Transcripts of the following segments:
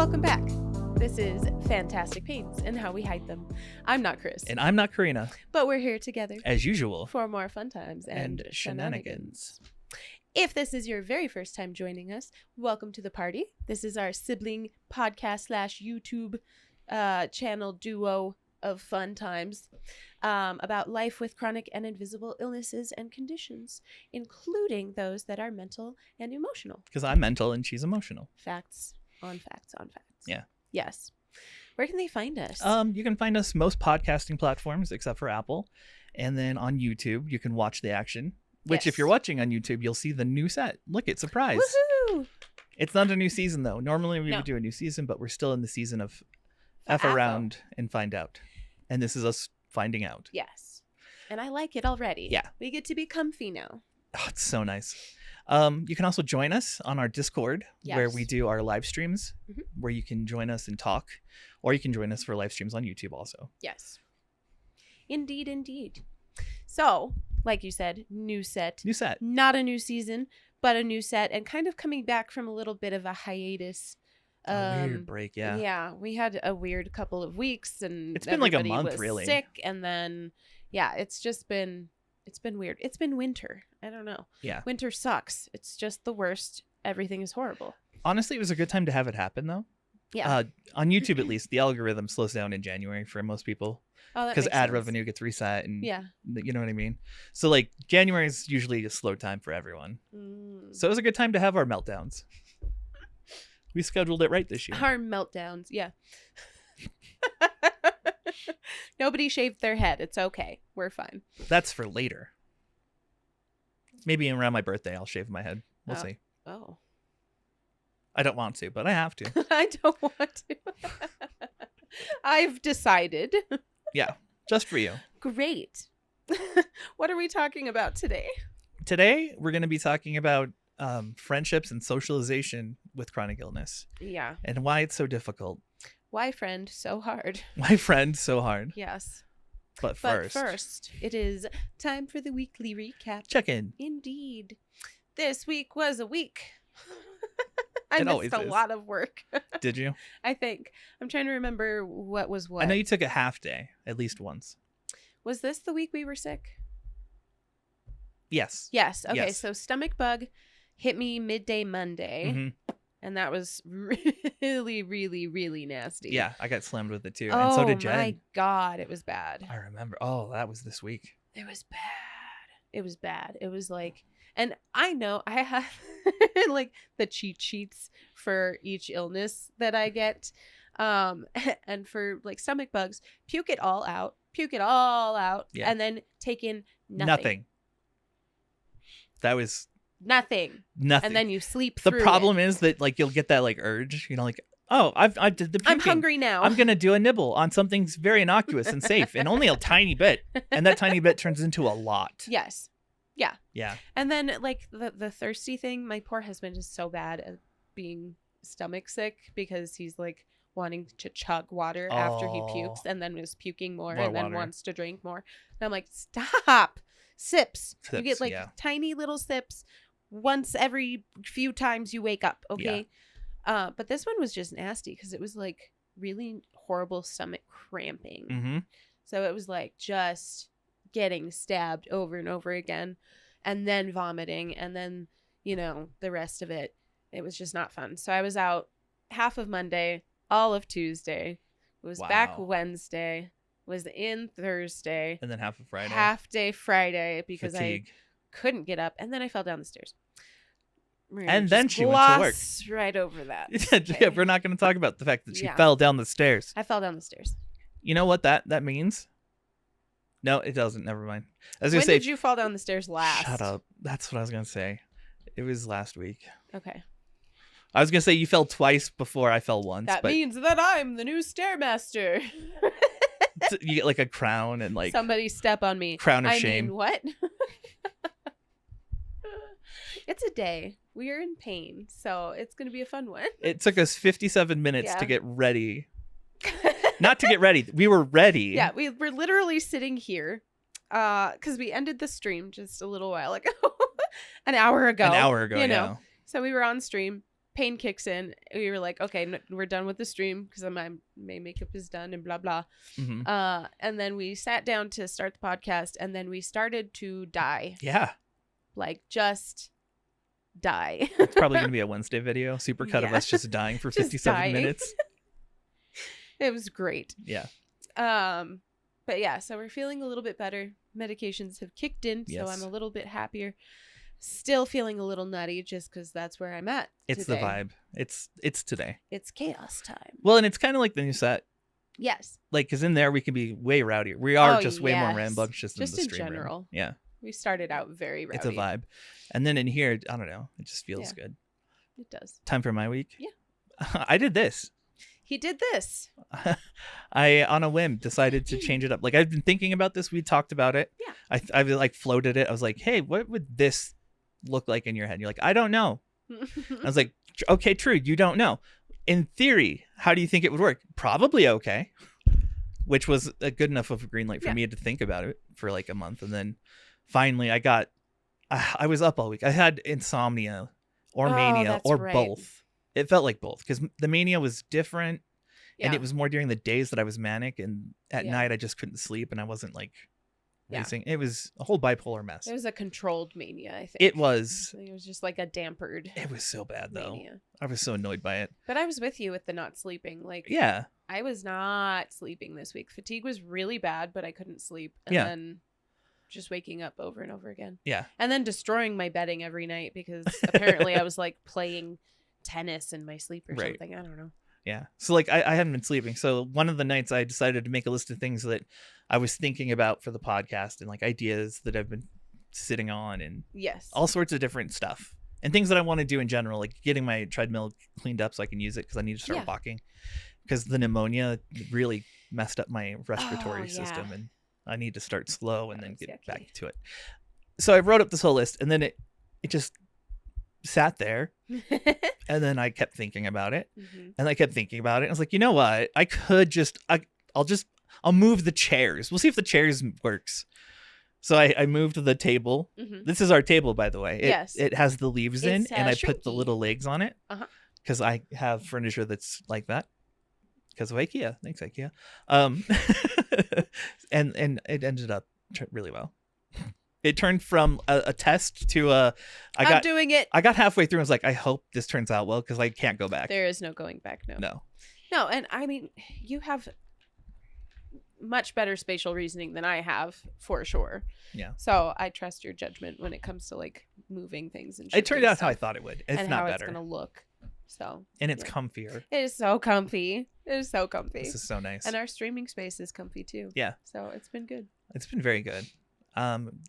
Welcome back. This is Fantastic Pains and How We Hide Them. I'm not Chris. And I'm not Karina. But we're here together. As usual. For more fun times and shenanigans. If this is your very first time joining us, welcome to the party. This is our sibling podcast / YouTube channel duo of fun times about life with chronic and invisible illnesses and conditions, including those that are mental and emotional. Because I'm mental and she's emotional. Facts on facts on facts. Yeah. Yes. Where can they find us? You can find us most podcasting platforms except for Apple. And then on YouTube, you can watch the action. Which, if you're watching on YouTube, you'll see the new set. Look, it's surprise. Woohoo! It's not a new season, though. Normally we would do a new season, but we're still in the season of F around and find out. And this is us finding out. Yes. And I like it already. Yeah. We get to be comfy now. Oh, it's so nice. You can also join us on our Discord, where we do our live streams, where you can join us and talk, or you can join us for live streams on YouTube also. Yes. Indeed, indeed. So, like you said, new set. New set. Not a new season, but a new set, and kind of coming back from a little bit of a hiatus. A weird break, yeah. Yeah, we had a weird couple of weeks, and it's been like a month, was really. Sick, and then it's been weird. It's been winter. I don't know. Yeah. Winter sucks. It's just the worst. Everything is horrible. Honestly, it was a good time to have it happen, though. Yeah. On YouTube, at least, the algorithm slows down in January for most people. Oh, because ad revenue gets reset, and you know what I mean. So like January is usually a slow time for everyone. So it was a good time to have our meltdowns. We scheduled it right this year. Our meltdowns, yeah. Nobody shaved their head. It's okay. We're fine. That's for later. Maybe around my birthday, I'll shave my head. We'll see. Oh. I don't want to, but I have to. I don't want to. I've decided. Yeah, just for you. Great. What are we talking about today? Today, we're going to be talking about friendships and socialization with chronic illness. Yeah. And why it's so difficult. Why, friend, so hard? Why, friend, so hard? Yes. But first, it is time for the weekly recap. Check in. Indeed. This week was a week. I It missed a lot of work. Did you? I think. I'm trying to remember what was what. I know you took a half day at least once. Was this the week we were sick? Yes. Yes. Okay, yes. So stomach bug hit me midday Monday. And that was really, really, really nasty. Yeah, I got slammed with it too. And so did Jen. Oh my God, it was bad. I remember. Oh, that was this week. It was bad. It was bad. It was like... And I know I have like the cheat sheets for each illness that I get. And for like stomach bugs, puke it all out, yeah. and then take in nothing. That was nothing. And then you sleep through The problem is that like you'll get that like urge, like, oh, I did the puking. I'm hungry now. I'm going to do a nibble on something very innocuous and safe and only a tiny bit. And that tiny bit turns into a lot. Yes. Yeah. Yeah. And then like the thirsty thing, my poor husband is so bad at being stomach sick because he's like wanting to chug water after he pukes and then is puking more and then wants to drink more. And I'm like, stop. Sips. You get like tiny little sips once every few times you wake up. Okay. Yeah. But this one was just nasty because it was like really horrible stomach cramping. So it was like just getting stabbed over and over again and then vomiting and then the rest of it was just not fun. So I was out half of Monday, all of Tuesday, was back Wednesday, was in Thursday, and then half of Friday, half day Friday because Fatigue. I couldn't get up, and then I fell down the stairs. And then she went to work. Right over that. Yeah, we're not going to talk about the fact that she fell down the stairs. I fell down the stairs. You know what that means? No, it doesn't. Never mind. When did you fall down the stairs last? Shut up. That's what I was going to say. It was last week. Okay. I was going to say you fell twice before I fell once. That means that I'm the new stairmaster. You get like a crown and like... Somebody step on me. Crown of shame. I mean, what? It's a day. We're in pain, so it's going to be a fun one. It took us 57 minutes to get ready. Not to get ready. We were ready. Yeah, we were literally sitting here because we ended the stream just a little while ago. An hour ago. Yeah. So we were on stream pain kicks in. We were like, okay, we're done with the stream because my makeup is done and blah blah. And then we sat down to start the podcast, and then we started to die. Yeah, like just die. It's probably gonna be a Wednesday video, supercut of us just dying for 57 minutes. It was great. Yeah. But yeah, so we're feeling a little bit better. Medications have kicked in, so I'm a little bit happier. Still feeling a little nutty just because that's where I'm at. It's today. the vibe. It's today. It's chaos time. Well, and it's kind of like the new set. Yes. Like, because in there we can be way rowdier. We are just way more rambunctious than the stream in general. Room. Yeah. We started out very rowdy. It's a vibe. And then in here, I don't know. It just feels good. It does. Time for my week? Yeah. I did this. He did this. I, on a whim, decided to change it up. Like, I've been thinking about this. We talked about it. Yeah. I like floated it. I was like, hey, what would this look like in your head? And you're like, I don't know. I was like, okay, true. You don't know. In theory, how do you think it would work? Probably okay. Which was a good enough of a green light for me to think about it for like a month. And then finally I was up all week. I had insomnia or mania or both. It felt like both because the mania was different and it was more during the days that I was manic, and at night I just couldn't sleep and I wasn't like racing. It was a whole bipolar mess. It was a controlled mania, I think. It was. It was just like a dampered. It was so bad though. Mania. I was so annoyed by it. But I was with you with the not sleeping. Like, yeah, I was not sleeping this week. Fatigue was really bad, but I couldn't sleep. And then just waking up over and over again. Yeah. And then destroying my bedding every night because apparently I was like playing tennis in my sleep or something. I don't know. Yeah. So like I hadn't been sleeping. So one of the nights I decided to make a list of things that I was thinking about for the podcast and like ideas that I've been sitting on and all sorts of different stuff and things that I want to do in general, like getting my treadmill cleaned up so I can use it because I need to start walking because the pneumonia really messed up my respiratory system and I need to start slow and then get back to it. So I wrote up this whole list and then it just sat there and then I kept thinking about it and I kept thinking about it. I was like, you know what? I could just, I'll move the chairs. We'll see if the chairs works. So I moved the table. This is our table, by the way. It has the leaves in and I put the little legs on it because I have furniture that's like that because of IKEA. Thanks, IKEA. And it ended up really well. It turned from a test to I'm doing it. I got halfway through and was like, I hope this turns out well because I can't go back. There is no going back. No. And I mean, you have much better spatial reasoning than I have for sure. Yeah. So I trust your judgment when it comes to like moving things and it turned out how I thought it would. It's and not how better. It's gonna look. So and it's comfier. It is so comfy. This is so nice. And our streaming space is comfy too. Yeah. So it's been good. It's been very good.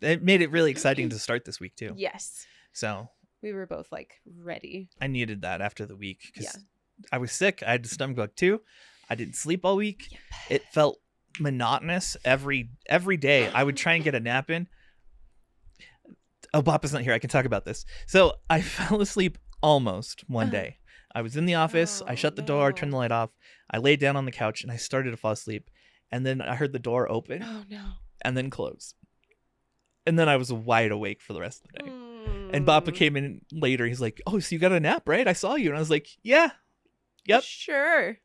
It made it really exciting to start this week too. Yes. So we were both like ready. I needed that after the week because I was sick. I had the stomach bug too. I didn't sleep all week. Yep. It felt monotonous every day. I would try and get a nap in. Oh, Papa's not here. I can talk about this. So I fell asleep almost one day. I was in the office. I shut the door, turned the light off. I laid down on the couch and I started to fall asleep. And then I heard the door open. Oh no. And then close. And then I was wide awake for the rest of the day. And Papa came in later. He's like, oh, so you got a nap, right? I saw you. And I was like, yeah. Yep. Sure.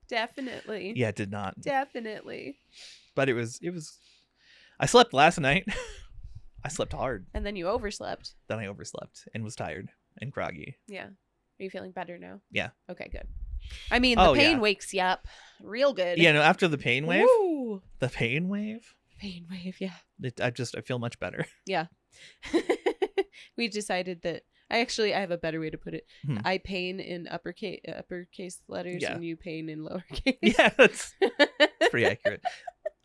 Definitely. Yeah, it did not. Definitely. But it was I slept last night. I slept hard. And then you overslept. Then I overslept and was tired and groggy. Yeah. Are you feeling better now? Yeah. Okay, good. I mean, the pain wakes you up real good. Yeah, no, after the pain wave. Woo! The pain wave? Pain wave, yeah. I feel much better. Yeah. We decided that I have a better way to put it. I pain in uppercase letters and you pain in lowercase. Yeah, that's pretty accurate.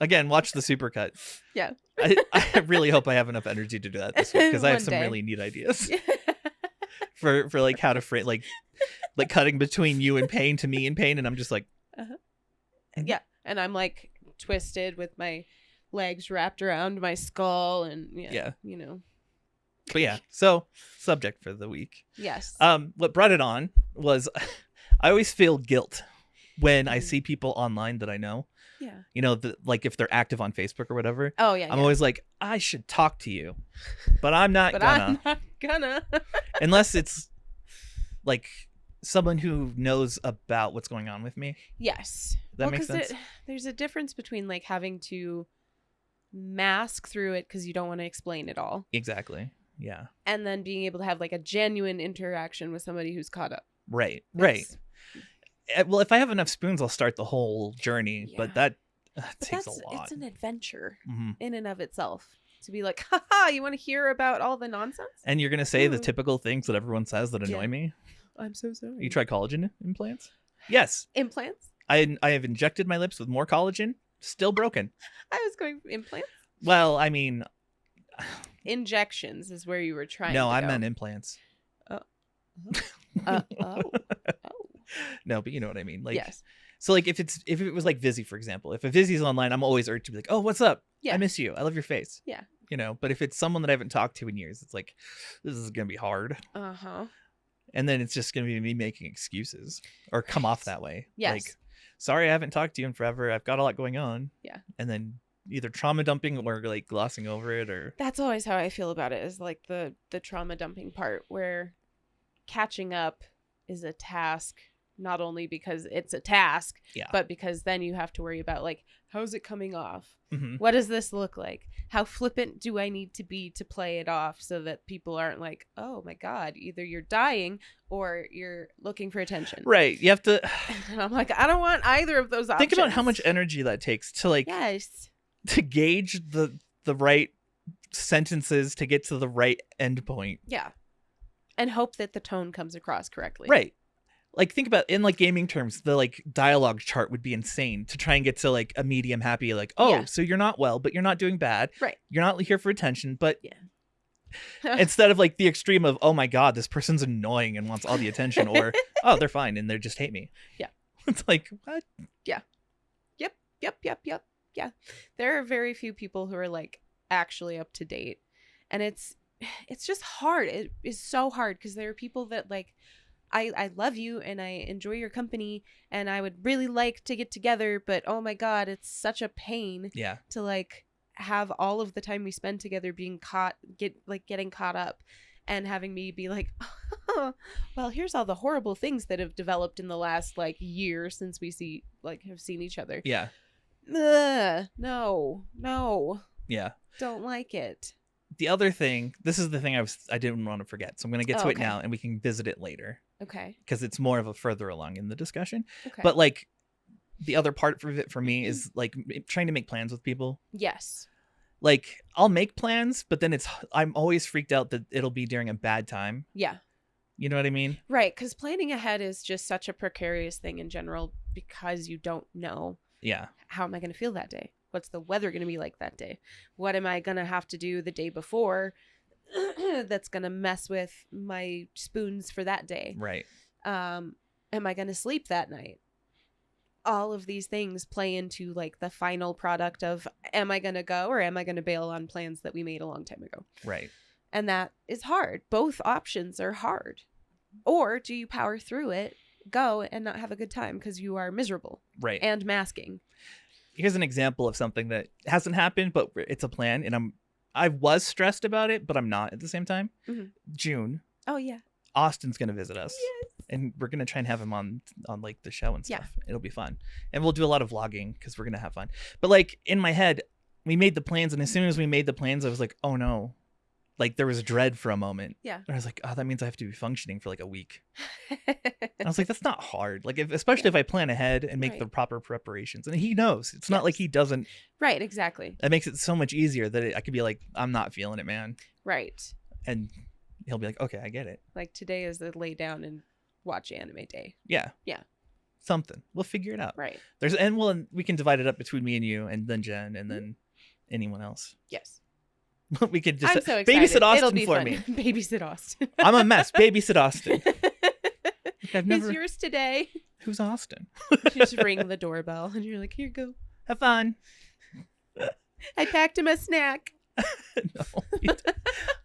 Again, watch the supercut. Yeah. I really hope I have enough energy to do that this week because I have some really neat ideas for like how to frame like cutting between you and pain to me and pain, and I'm just like, yeah, and I'm like twisted with my legs wrapped around my skull and you know. But yeah, so subject for the week. Yes. What brought it on was I always feel guilt when I see people online that I know. Yeah. You know, like if they're active on Facebook or whatever. Oh yeah. I'm always like, I should talk to you, but I'm not gonna. I'm not gonna. Unless it's like someone who knows about what's going on with me. Yes. That makes sense. There's a difference between like having to mask through it because you don't want to explain it all. Exactly. Yeah. And then being able to have like a genuine interaction with somebody who's caught up. Right. Right. Well, if I have enough spoons, I'll start the whole journey, but that takes a lot. It's an adventure in and of itself. To be like, haha, you want to hear about all the nonsense? And you're going to say the typical things that everyone says that annoy me? I'm so sorry. You tried collagen implants? Yes. Implants? I have injected my lips with more collagen. Still broken. I was going implants? Well, I mean... Injections is where you were trying No, to I go. meant implants. Oh. No, but you know what I mean. Like, yes. So like if it was like Vizzy, for example, if a Vizzy's online, I'm always urged to be like, oh, what's up? Yeah. I miss you. I love your face. Yeah. You know, but if it's someone that I haven't talked to in years, it's like, this is going to be hard. Uh-huh. And then it's just going to be me making excuses or come off that way. Yes. Like, sorry, I haven't talked to you in forever. I've got a lot going on. Yeah. And then either trauma dumping or like glossing over it, or that's always how I feel about it, is like the trauma dumping part, where catching up is a task, not only because it's a task, but because then you have to worry about like, how's it coming off? What does this look like? How flippant do I need to be to play it off so that people aren't like, oh my God, either you're dying or you're looking for attention. Right. You have to. And I'm like, I don't want either of those options. Think about how much energy that takes to like, to gauge the right sentences to get to the right end point. Yeah. And hope that the tone comes across correctly. Right. Like, think about, in like gaming terms, the like dialogue chart would be insane to try and get to like a medium happy, like, oh, so you're not well, but you're not doing bad. Right. You're not here for attention, but instead of like the extreme of, oh my God, this person's annoying and wants all the attention, or, oh, they're fine and they just hate me. Yeah. It's like, what? Yeah. Yep. Yeah. There are very few people who are like actually up to date. And it's just hard. It is so hard because there are people that like, I love you and I enjoy your company and I would really like to get together, but oh my God, it's such a pain to like have all of the time we spend together being getting caught up and having me be like, oh, well, here's all the horrible things that have developed in the last like year since we have seen each other. Yeah. No. Yeah. Don't like it. The other thing, this is the thing I didn't want to forget. So I'm going to get to it now and we can visit it later. Okay. Because it's more of a further along in the discussion. Okay. But like the other part of it for me is like trying to make plans with people. Yes. Like I'll make plans, but then I'm always freaked out that it'll be during a bad time. Yeah. You know what I mean? Right. Because planning ahead is just such a precarious thing in general because you don't know. Yeah. How am I going to feel that day? What's the weather going to be like that day? What am I going to have to do the day before that's going to mess with my spoons for that day? Right. Am I going to sleep that night? All of these things play into like the final product of, am I going to go or am I going to bail on plans that we made a long time ago? Right. And that is hard. Both options are hard. Or do you power through it, go and not have a good time because you are miserable? Right. And masking. Here's an example of something that hasn't happened, but it's a plan. And I was stressed about it, but I'm not at the same time. June. Oh, yeah. Austin's going to visit us. Yes. And we're going to try and have him on like the show and stuff. Yeah. It'll be fun. And we'll do a lot of vlogging because we're going to have fun. But like in my head, we made the plans. And as soon as we made the plans, I was like, oh no. Like there was dread for a moment. Yeah. I was like, oh, that means I have to be functioning for like a week. I was like, that's not hard. Like especially if I plan ahead and make the proper preparations. And he knows. It's not like he doesn't. Right, exactly. That makes it so much easier that I could be like, I'm not feeling it, man. Right. And he'll be like, okay, I get it. Like today is the lay down and watch anime day. Yeah. Yeah. Something. We'll figure it out. Right. We can divide it up between me and you and then Jen and then anyone else. Yes. We could just I'm so babysit Austin It'll be for fun. me. Babysit Austin. I'm a mess. Babysit Austin. It's yours today. Who's Austin? You just ring the doorbell and you're like, here you go. Have fun. I packed him a snack. No,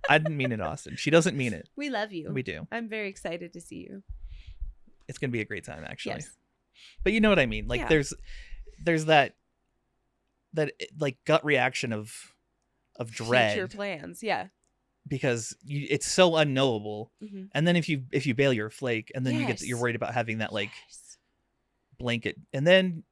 I didn't mean it, Austin. She doesn't mean it. We love you. We do. I'm very excited to see you. It's gonna be a great time, actually. Yes. But you know what I mean. Like there's that like gut reaction of dread. Future plans. Yeah. because it's so unknowable. Mm-hmm. And then if you bail, you're a flake, and then you're worried about having that like blanket, and then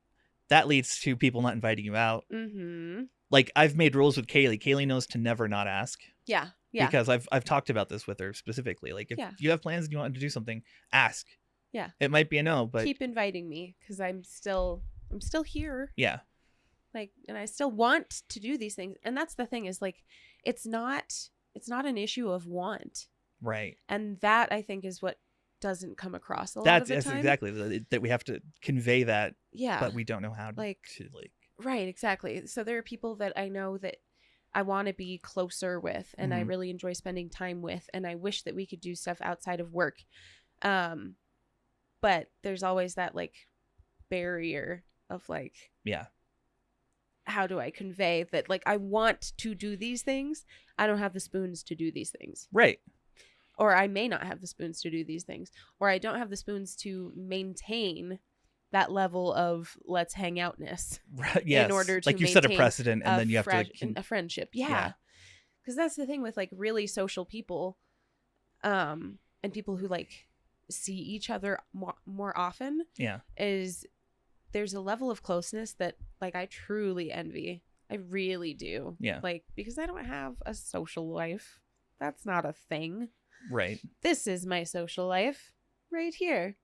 that leads to people not inviting you out. Mm-hmm. Like I've made rules with Kaylee. Kaylee knows to never not ask. Yeah. Because I've talked about this with her specifically. Like if you have plans and you want to do something, ask. Yeah. It might be a no, but keep inviting me because I'm still here. Yeah. Like, and I still want to do these things. And that's the thing is like, it's not an issue of want. Right. And that I think is what doesn't come across a lot of the time. That's exactly that we have to convey that. Yeah. But we don't know how to Right. Exactly. So there are people that I know that I want to be closer with and I really enjoy spending time with, and I wish that we could do stuff outside of work. But there's always that like barrier of like, how do I convey that like I want to do these things? I don't have the spoons to do these things. Right. Or I may not have the spoons to do these things, or I don't have the spoons to maintain that level of let's hang outness. Right. Yes. In order to like you set a precedent and then you have to a friendship. Yeah. Because that's the thing with like really social people, and people who like see each other more often. Yeah. Is there's a level of closeness that like I truly envy. I really do. Yeah. Like because I don't have a social life. That's not a thing. Right. This is my social life right here.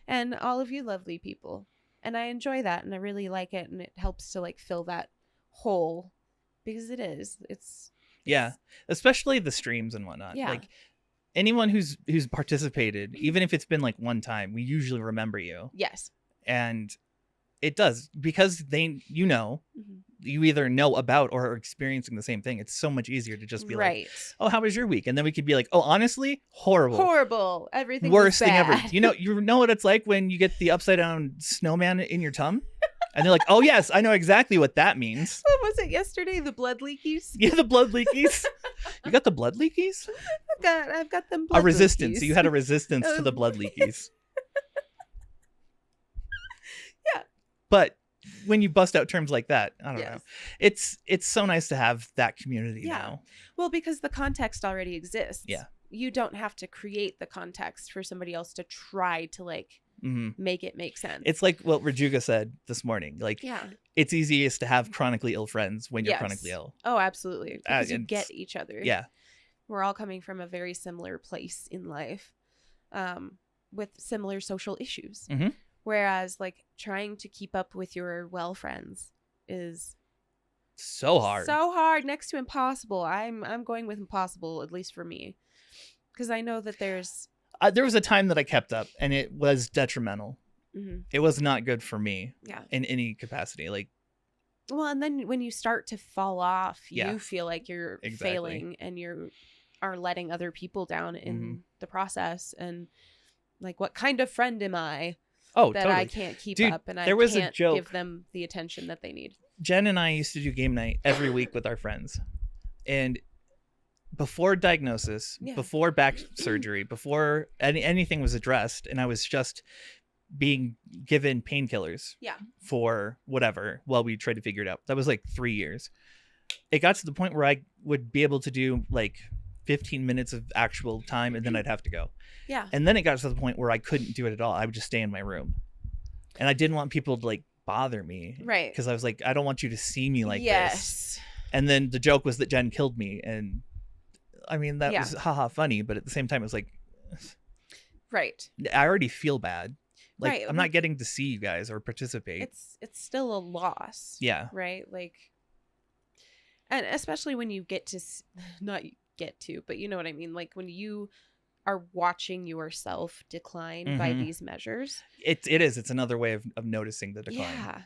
And all of you lovely people. And I enjoy that and I really like it, and it helps to like fill that hole because it's especially the streams and whatnot. Yeah. Like anyone who's participated, even if it's been like one time, we usually remember you. Yes. And it does because you either know about or are experiencing the same thing. It's so much easier to just be like, oh, how was your week? And then we could be like, oh, honestly, horrible. Everything worst was bad. thing ever. You know what it's like when you get the upside down snowman in your tum? And they're like, oh, yes, I know exactly what that means. What was it yesterday? The blood leakies? Yeah, the blood leakies. You got the blood leakies? I've got them blood A resistance. leakies. So you had a resistance to the blood leakies. Yeah. But when you bust out terms like that, I don't know. It's so nice to have that community now. Well, because the context already exists. Yeah. You don't have to create the context for somebody else to try to like make it make sense. It's like what Rajuga said this morning. Like, it's easiest to have chronically ill friends when you're chronically ill. Oh, absolutely. Because you get each other. Yeah. We're all coming from a very similar place in life, with similar social issues. Mm-hmm. Whereas like trying to keep up with your well friends is so hard, next to impossible. I'm going with impossible, at least for me, because I know that there was a time that I kept up and it was detrimental. Mm-hmm. It was not good for me in any capacity. Like, well, and then when you start to fall off, you feel like you're failing and you are letting other people down in the process. And like, what kind of friend am I? That totally. I can't keep up and I can't give them the attention that they need. Jen and I used to do game night every week with our friends. And before diagnosis, before back surgery, before anything was addressed, and I was just being given painkillers for whatever while we tried to figure it out. That was like 3 years. It got to the point where I would be able to do like 15 minutes of actual time and then I'd have to go. Yeah. And then it got to the point where I couldn't do it at all. I would just stay in my room. And I didn't want people to like bother me. Right. Because I was like, I don't want you to see me like this. And then the joke was that Jen killed me. And I mean, that was haha funny. But at the same time, it was like, right. I already feel bad. Like, I'm not getting to see you guys or participate. It's still a loss. Yeah. Right. Like, and especially when you get to, not get to, but you know what I mean? Like when you are watching yourself decline by these measures. It is. It's another way of noticing the decline. Yeah.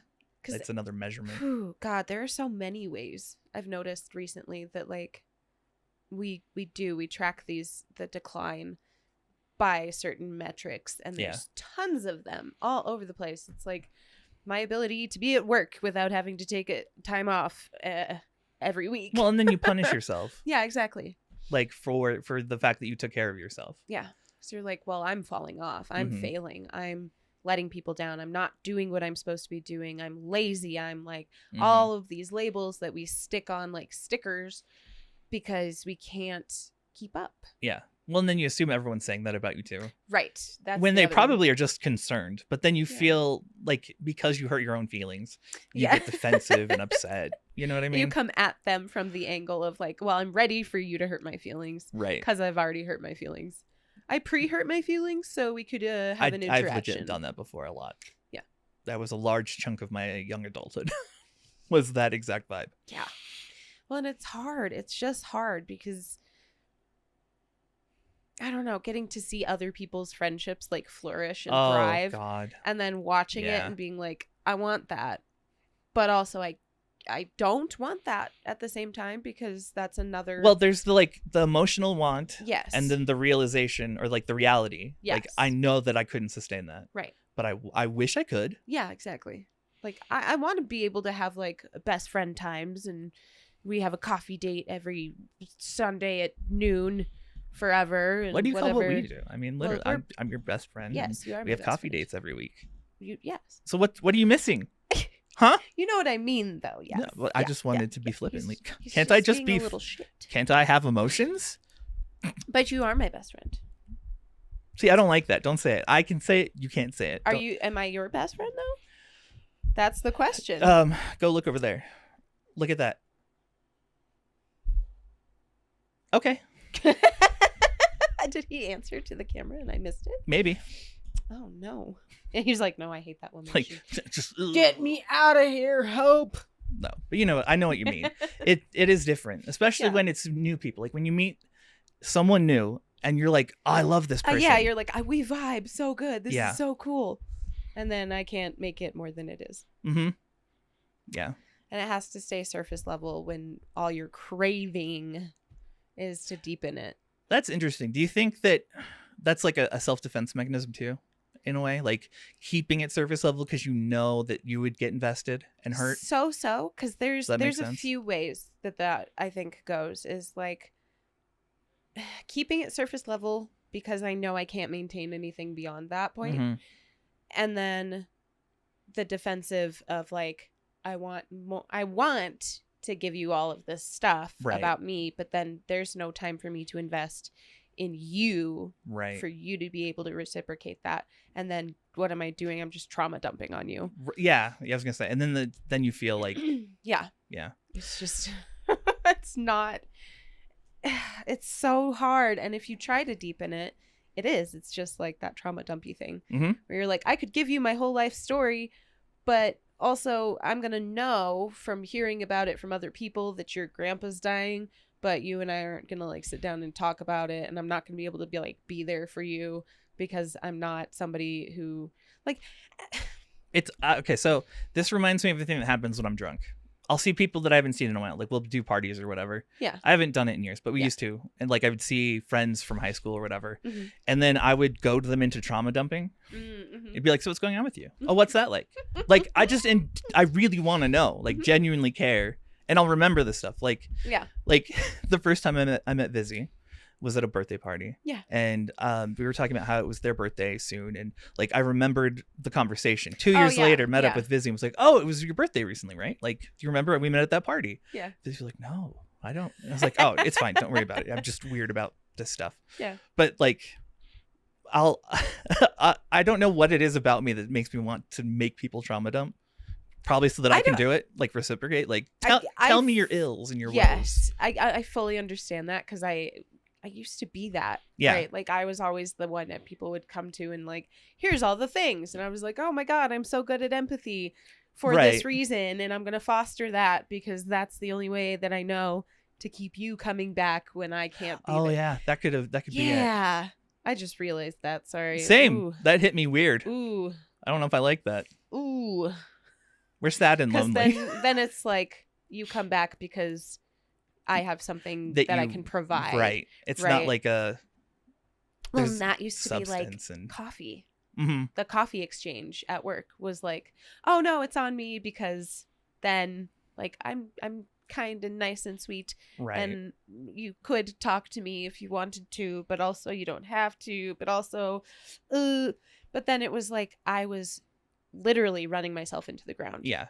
It's another measurement. Whew, God, there are so many ways I've noticed recently that like we track the decline by certain metrics, and there's tons of them all over the place. It's like my ability to be at work without having to take time off every week. Well, and then you punish yourself. Yeah, exactly. Like for the fact that you took care of yourself. Yeah. So you're like, well, I'm falling off. I'm failing. I'm letting people down. I'm not doing what I'm supposed to be doing. I'm lazy. I'm like all of these labels that we stick on like stickers because we can't keep up. Yeah. Well, and then you assume everyone's saying that about you too. Right. That's when they probably are just concerned, but then you feel like because you hurt your own feelings, you get defensive and upset. You know what I mean? You come at them from the angle of like, well, I'm ready for you to hurt my feelings. Right. Because I've already hurt my feelings. I pre-hurt my feelings so we could have an interaction. I've legit done that before a lot. Yeah. That was a large chunk of my young adulthood. Was that exact vibe. Yeah. Well, and it's hard. It's just hard because I don't know, getting to see other people's friendships like flourish and thrive. Oh, God. And then watching it and being like, I want that. But also I don't want that at the same time because that's another. Well, there's the emotional want. Yes. And then the realization or the reality. Yes. Like, I know that I couldn't sustain that. Right. But I wish I could. Yeah, exactly. Like, I want to be able to have like best friend times and we have a coffee date every Sunday at noon. Forever. And what do you whatever. call what we do? I mean, literally, I'm your best friend. Yes, you are. We have coffee dates every week. Yes. So what are you missing? Huh? You know what I mean, though. Yeah. No, well, I just wanted to be flippant. Can't I just be a little shit? Can't I have emotions? But you are my best friend. See, I don't like that. Don't say it. I can say it. You can't say it. Am I your best friend though? That's the question. Go look over there. Look at that. Okay. Did he answer to the camera and I missed it? Maybe. Oh no. And he's like, no, I hate that woman. Like, just get me out of here, Hope. No, but I know what you mean. it is different, especially when it's new people. Like when you meet someone new and you're like, oh, I love this person. Yeah, you're like, we vibe so good. This is so cool. And then I can't make it more than it is. Mm-hmm. Yeah. And it has to stay surface level when all you're craving is to deepen it. That's interesting. Do you think that that's like a self-defense mechanism too, in a way? Like keeping it surface level because you know that you would get invested and hurt? So, because there's a few ways that I think goes is like keeping it surface level because I know I can't maintain anything beyond that point. Mm-hmm. And then the defensive of like, I want to give you all of this stuff about me, but then there's no time for me to invest in you for you to be able to reciprocate that. And then what am I doing? I'm just trauma dumping on you. Yeah, I was gonna say. And then you feel like yeah. It's just it's so hard. And if you try to deepen it, it's just like that trauma dumpy thing where you're like, I could give you my whole life story, but also, I'm going to know from hearing about it from other people that your grandpa's dying, but you and I aren't going to like sit down and talk about it. And I'm not going to be able to be there for you because I'm not somebody who like. It's okay. So this reminds me of the thing that happens when I'm drunk. I'll see people that I haven't seen in a while. Like we'll do parties or whatever. Yeah. I haven't done it in years, but we used to. And like I would see friends from high school or whatever. Mm-hmm. And then I would go to them into trauma dumping. Mm-hmm. It'd be like, so what's going on with you? Oh, what's that like? Like I really want to know, like genuinely care. And I'll remember this stuff. Like the first time I met Vizzy was at a birthday party. Yeah. And we were talking about how it was their birthday soon. And like, I remembered the conversation 2 years later, met up with Vizzy and was like, oh, it was your birthday recently, right? Like, do you remember we met at that party? Yeah. Vizzy was like, no, I don't. I was like, oh, it's fine. Don't worry about it. I'm just weird about this stuff. Yeah. But like, I don't know what it is about me that makes me want to make people trauma dump. Probably so that I can do it, like reciprocate. Like, tell me your ills and your woes. Yes. I fully understand that because I used to be that, right? Like I was always the one that people would come to and like, here's all the things. And I was like, oh my God, I'm so good at empathy for this reason. And I'm going to foster that because that's the only way that I know to keep you coming back when I can't be there. Yeah. That could be it. Yeah. I just realized that. Sorry. Same. Ooh. That hit me weird. Ooh. I don't know if I like that. Ooh. We're sad and lonely. Then it's like you come back because I have something that I can provide. Right. It's not like a. Well, that used to be like coffee. Mm-hmm. The coffee exchange at work was like, oh no, it's on me because then like I'm kind and nice and sweet, and you could talk to me if you wanted to, but also you don't have to. But also, but then it was like I was literally running myself into the ground. Yeah.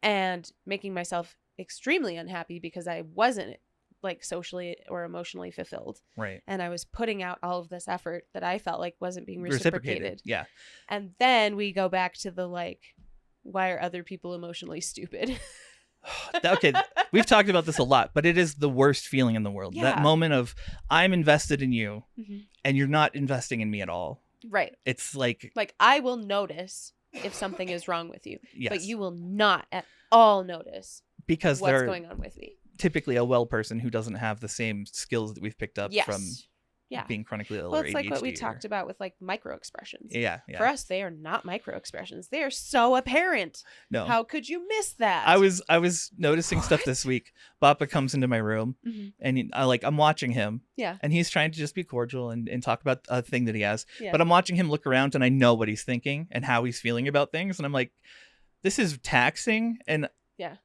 And making myself extremely unhappy because I wasn't like socially or emotionally fulfilled. Right. And I was putting out all of this effort that I felt like wasn't being reciprocated. Yeah. And then we go back to the like, why are other people emotionally stupid? Okay, we've talked about this a lot, but it is the worst feeling in the world. Yeah. That moment of I'm invested in you mm-hmm. and you're not investing in me at all. Right. It's like I will notice if something is wrong with you, yes. but you will not at all notice because what's going on with me. Typically a well person who doesn't have the same skills that we've picked up from being chronically ill. Well, or it's ADHD like what we talked about with like micro expressions. Yeah. For us, they are not micro expressions. They are so apparent. No. How could you miss that? I was noticing stuff this week. Bappa comes into my room mm-hmm. and I'm watching him. Yeah. And he's trying to just be cordial and talk about a thing that he has. Yeah. But I'm watching him look around and I know what he's thinking and how he's feeling about things. And I'm like, this is taxing. And yeah,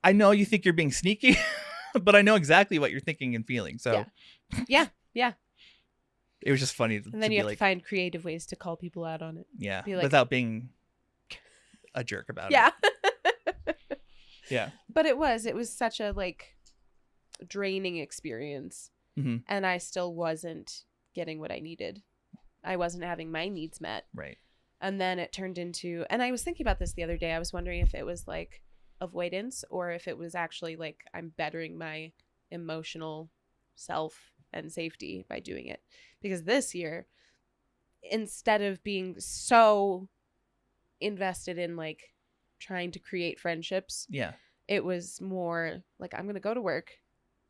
I know you think you're being sneaky, but I know exactly what you're thinking and feeling. So yeah. It was just funny. And then you have to find creative ways to call people out on it. Yeah. Like, without being a jerk about it. Yeah. But it was such a like draining experience. Mm-hmm. And I still wasn't getting what I needed. I wasn't having my needs met. Right. And then it turned into, and I was thinking about this the other day. I was wondering if it was like avoidance or if it was actually like I'm bettering my emotional self and safety by doing it. Because this year, instead of being so invested in like trying to create friendships, it was more like I'm going to go to work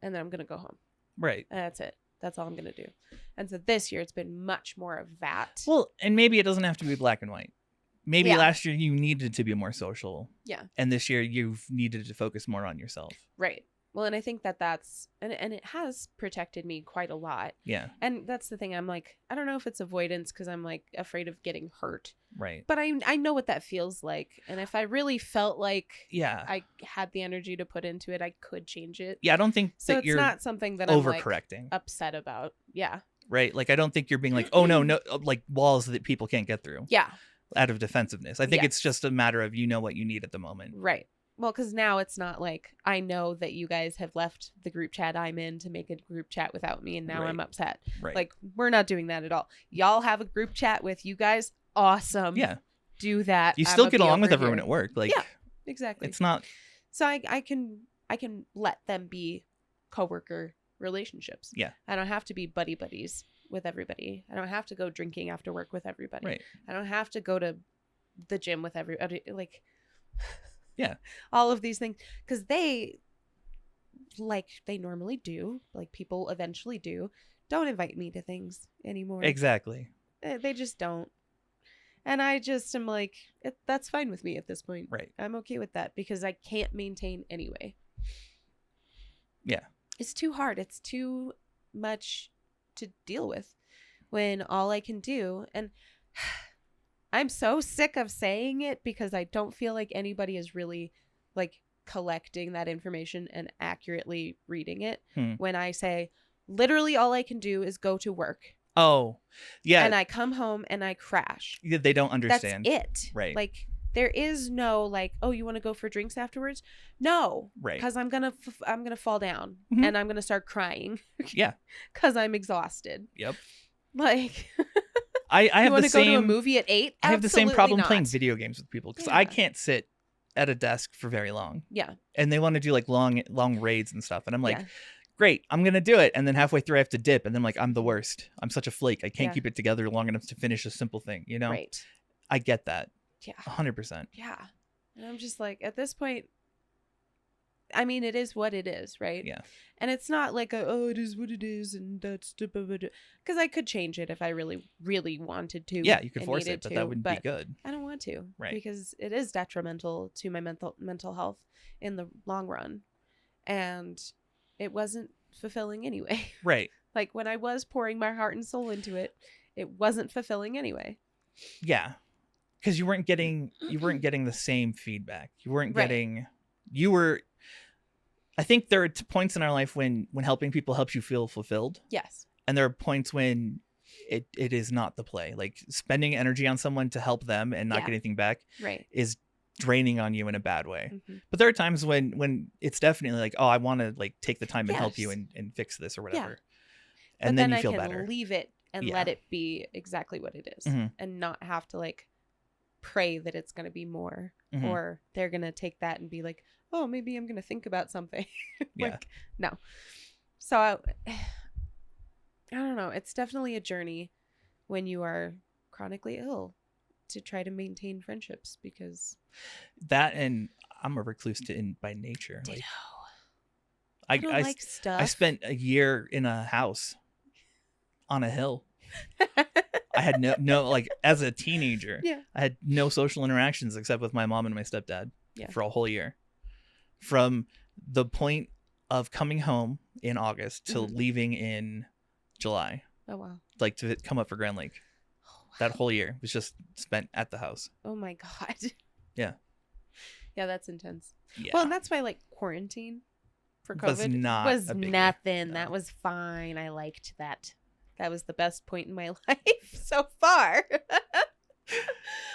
and then I'm going to go home. Right. And that's it. That's all I'm going to do. And so this year it's been much more of that. Well, and maybe it doesn't have to be black and white. Maybe last year you needed to be more social. Yeah. And this year you've needed to focus more on yourself. Right. Well, and I think that's, and it has protected me quite a lot. Yeah. And that's the thing. I'm like, I don't know if it's avoidance because I'm like afraid of getting hurt. Right. But I know what that feels like. And if I really felt like I had the energy to put into it, I could change it. Yeah, I don't think so that it's you're not something that overcorrecting. I'm like upset about. Yeah. Right. Like, I don't think you're being like, oh, no, like walls that people can't get through. Yeah. Out of defensiveness. I think it's just a matter of what you need at the moment. Right. Well, because now it's not like I know that you guys have left the group chat I'm in to make a group chat without me, and now I'm upset. Right. Like, we're not doing that at all. Y'all have a group chat with you guys. Awesome. Yeah. Do that. You still get along with everyone at work. Like, yeah, exactly. It's not. So I can let them be coworker relationships. Yeah. I don't have to be buddies with everybody. I don't have to go drinking after work with everybody. Right. I don't have to go to the gym with everybody. Like. Yeah. All of these things. Because they normally do, like people eventually do, don't invite me to things anymore. Exactly. They just don't. And I just am like, that's fine with me at this point. Right. I'm okay with that because I can't maintain anyway. Yeah. It's too hard. It's too much to deal with when all I can do, and I'm so sick of saying it because I don't feel like anybody is really like collecting that information and accurately reading it. When I say literally all I can do is go to work. Oh, yeah. And I come home and I crash. Yeah, they don't understand. That's it. Right. Like there is no like, oh, you want to go for drinks afterwards? No. Right. Because I'm gonna fall down and I'm gonna start crying. Yeah. Because I'm exhausted. Yep. Like. I have the same. You want to go to a movie at 8? I have the same problem not. Playing video games with people because I can't sit at a desk for very long. Yeah. And they want to do like long raids and stuff, and I'm like, great, I'm gonna do it. And then halfway through, I have to dip, and then like I'm the worst. I'm such a flake. I can't keep it together long enough to finish a simple thing. You know. Right. I get that. Yeah. 100%. Yeah. And I'm just like, at this point, I mean, it is what it is, right? Yeah. And it's not like it is what it is, and that's because I could change it if I really, really wanted to. Yeah, you could force it, but that wouldn't be good. I don't want to, right? Because it is detrimental to my mental health in the long run, and it wasn't fulfilling anyway. Right. Like when I was pouring my heart and soul into it, it wasn't fulfilling anyway. Yeah, because you weren't getting the same feedback. You weren't getting. You were. I think there are points in our life when helping people helps you feel fulfilled. Yes. And there are points when it is not the play. Like spending energy on someone to help them and not get anything back right. is draining on you in a bad way. But there are times when it's definitely like, oh, I want to like take the time and help you and fix this or whatever. And then you I feel can better. leave it and let it be exactly what it is and not have to like pray that it's going to be more or they're going to take that and be like, oh, maybe I'm going to think about something. Like, no. So I don't know. It's definitely a journey when you are chronically ill to try to maintain friendships because that, and I'm a recluse by nature. Ditto. Like, I don't like stuff. I spent a year in a house on a hill. I had no like as a teenager. I had no social interactions except with my mom and my stepdad for a whole year. From the point of coming home in August to leaving in July. Oh wow! Like to come up for Grand Lake. That whole year was just spent at the house. Oh my God. Yeah. Yeah, that's intense. Yeah. Well, and that's why like quarantine for COVID was nothing. No. That was fine. I liked that. That was the best point in my life so far.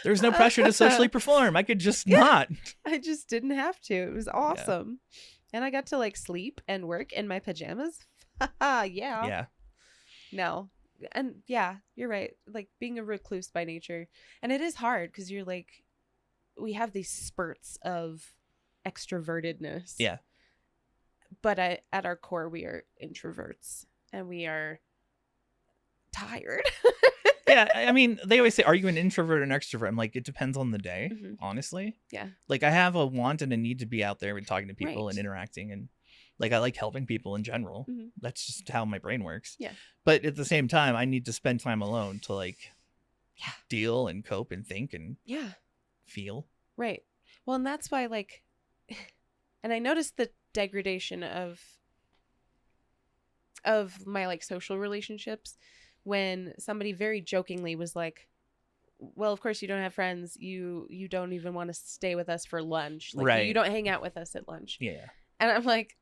There was no pressure to socially perform. I could just not. I just didn't have to. It was awesome. Yeah. And I got to like sleep and work in my pajamas. Yeah. No. And yeah, you're right. Like being a recluse by nature. And it is hard because you're like, we have these spurts of extrovertedness. Yeah. But at our core, we are introverts and we are tired. Yeah. I mean, they always say, are you an introvert or an extrovert? I'm like, it depends on the day, honestly. Yeah. Like I have a want and a need to be out there and talking to people and interacting and like I like helping people in general. That's just how my brain works. Yeah. But at the same time, I need to spend time alone to like deal and cope and think and feel. Right. Well, and that's why like, and I noticed the degradation of my like social relationships when somebody very jokingly was like, well, of course you don't have friends. You don't even want to stay with us for lunch. Like you don't hang out with us at lunch. Yeah. And I'm like,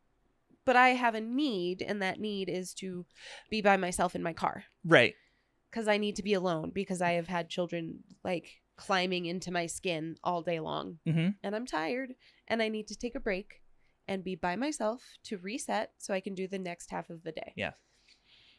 but I have a need, and that need is to be by myself in my car. Right. Because I need to be alone because I have had children like climbing into my skin all day long. And I'm tired and I need to take a break and be by myself to reset so I can do the next half of the day. Yeah.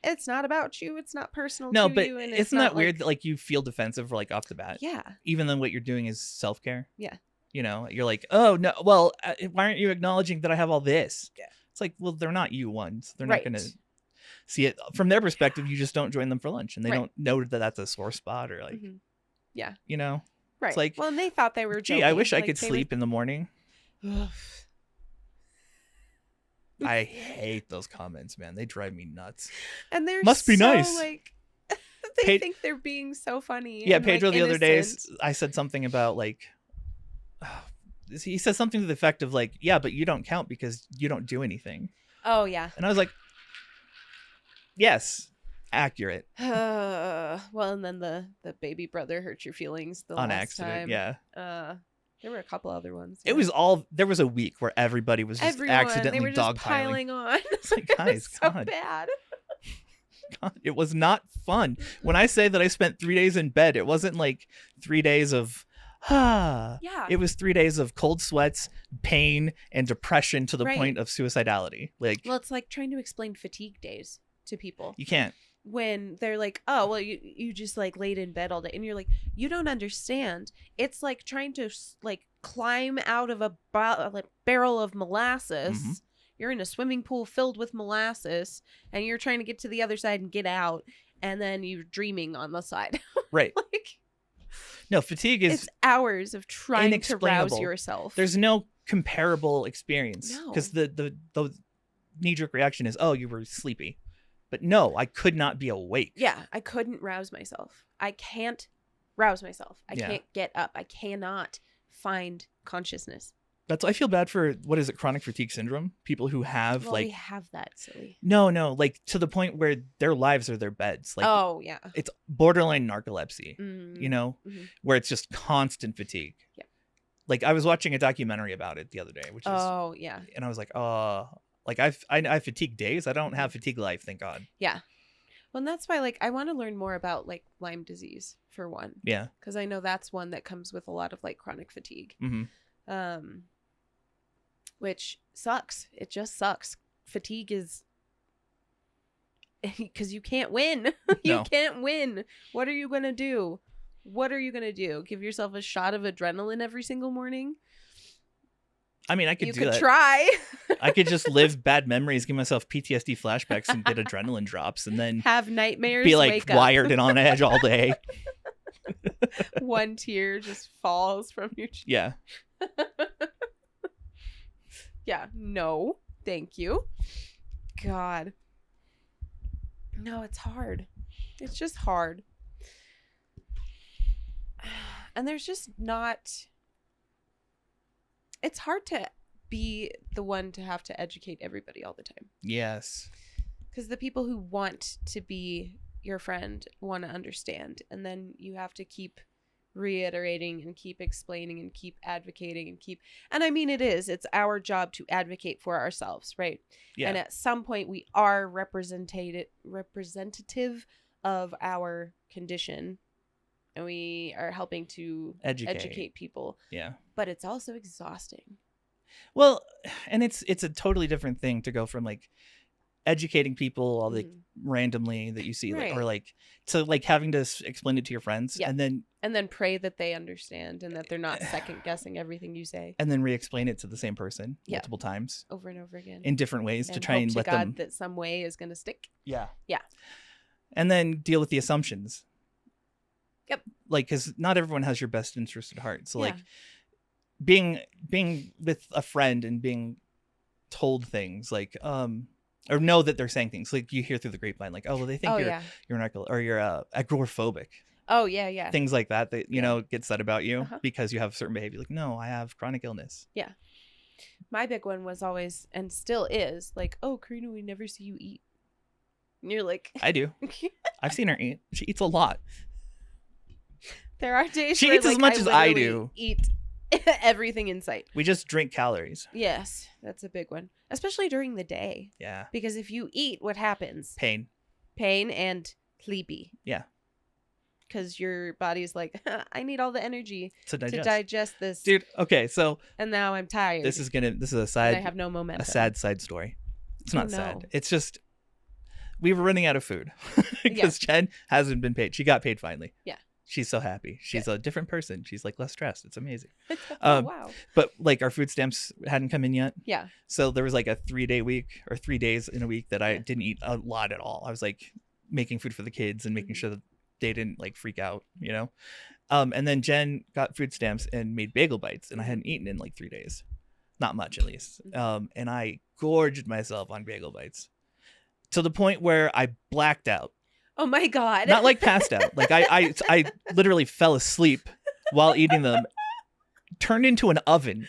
It's not about you. It's not personal to you. No, but isn't that weird that like you feel defensive like off the bat? Yeah. Even though what you're doing is self-care? Yeah. You know, you're like, oh, no, well, why aren't you acknowledging that I have all this? Yeah. It's like, well, they're not you ones. They're not going to see it. From their perspective, you just don't join them for lunch. And they don't know that that's a sore spot or like, you know? Right. It's like, well, and they thought they were joking. I wish I could sleep in the morning. I hate those comments, man. They drive me nuts. And they're must be nice. Like, they think they're being so funny. Yeah, and, Pedro like, the other day, I said something about like, he said something to the effect of like, yeah, but you don't count because you don't do anything. Oh, yeah. And I was like, yes, accurate. Well, and then the baby brother hurt your feelings on accident. Yeah. There were a couple other ones. It was there was a week where everybody was just accidentally dogpiling on. It's like, guys, so bad. God, it was not fun. When I say that I spent 3 days in bed, it wasn't like 3 days of It was 3 days of cold sweats, pain, and depression to the point of suicidality. Like, well, it's like trying to explain fatigue days to people. You can't. When they're like, oh, well, you just like laid in bed all day, and you're like, you don't understand. It's like trying to like climb out of a barrel of molasses. You're in a swimming pool filled with molasses, and you're trying to get to the other side and get out, and then you're dreaming on the side. Right. Like, no, fatigue is it's hours of trying to rouse yourself. There's no comparable experience because the knee-jerk reaction is, oh, you were sleepy. But no, I could not be awake. Yeah, I couldn't rouse myself. I can't rouse myself. I can't get up. I cannot find consciousness. I feel bad for, what is it, chronic fatigue syndrome? People who have we have that, silly. No, like to the point where their lives are their beds. Like, oh, yeah. It's borderline narcolepsy, you know, where it's just constant fatigue. Yeah. Like I was watching a documentary about it the other day, which is, and I was like, like I have fatigue days. I don't have fatigue life, thank God. Yeah. Well, and that's why like I want to learn more about like Lyme disease for one. Yeah. Because I know that's one that comes with a lot of like chronic fatigue. Which sucks. It just sucks. Fatigue is because you can't win. You can't win. What are you going to do? What are you going to do? Give yourself a shot of adrenaline every single morning? I mean, I could do that. You could try. I could just live bad memories, give myself PTSD flashbacks and get adrenaline drops and then have nightmares, be like wired and on edge all day. One tear just falls from your cheek. Yeah. Yeah, no, thank you. God. No, it's hard. It's just hard. And there's just not... It's hard to be the one to have to educate everybody all the time. Yes. Because the people who want to be your friend want to understand. And then you have to keep reiterating and keep explaining and keep advocating and keep... And I mean, it's our job to advocate for ourselves, right? Yeah. And at some point we are representative of our condition. And we are helping to educate people. Yeah. But it's also exhausting. Well, and it's a totally different thing to go from like educating people all like randomly that you see, like, or like to like having to explain it to your friends, and then pray that they understand and that they're not second guessing everything you say, and then re-explain it to the same person multiple times over and over again in different ways to try and let them that some way is going to stick. Yeah. And then deal with the assumptions. Yep. Like, because not everyone has your best interest at heart. So like being with a friend and being told things like or know that they're saying things like you hear through the grapevine, like, oh well, they think you're an or you're agoraphobic. Oh yeah. Things like that you know get said about you because you have certain behavior. Like, no, I have chronic illness. Yeah. My big one was always and still is like, oh, Karina, we never see you eat. And you're like, I do. I've seen her eat. She eats a lot. There are days she eats as much as I do. Eat everything in sight. We just drink calories. Yes, that's a big one, especially during the day. Yeah. Because if you eat, what happens? Pain and sleepy. Yeah. Because your body's like, I need all the energy to digest this, dude. Okay, so and now I'm tired. This is a side. I have no momentum. A sad side story. It's not sad. It's just we were running out of food because Jen hasn't been paid. She got paid finally. Yeah. She's so happy. She's a different person. She's like less stressed. It's amazing. Wow. But like our food stamps hadn't come in yet. Yeah. So there was like a 3-day week or 3 days in a week that I didn't eat a lot at all. I was like making food for the kids and making sure that they didn't like freak out, you know? And then Jen got food stamps and made bagel bites and I hadn't eaten in like 3 days. Not much at least. And I gorged myself on bagel bites to the point where I blacked out. Oh my God. Not like passed out. Like I literally fell asleep while eating them, turned into an oven,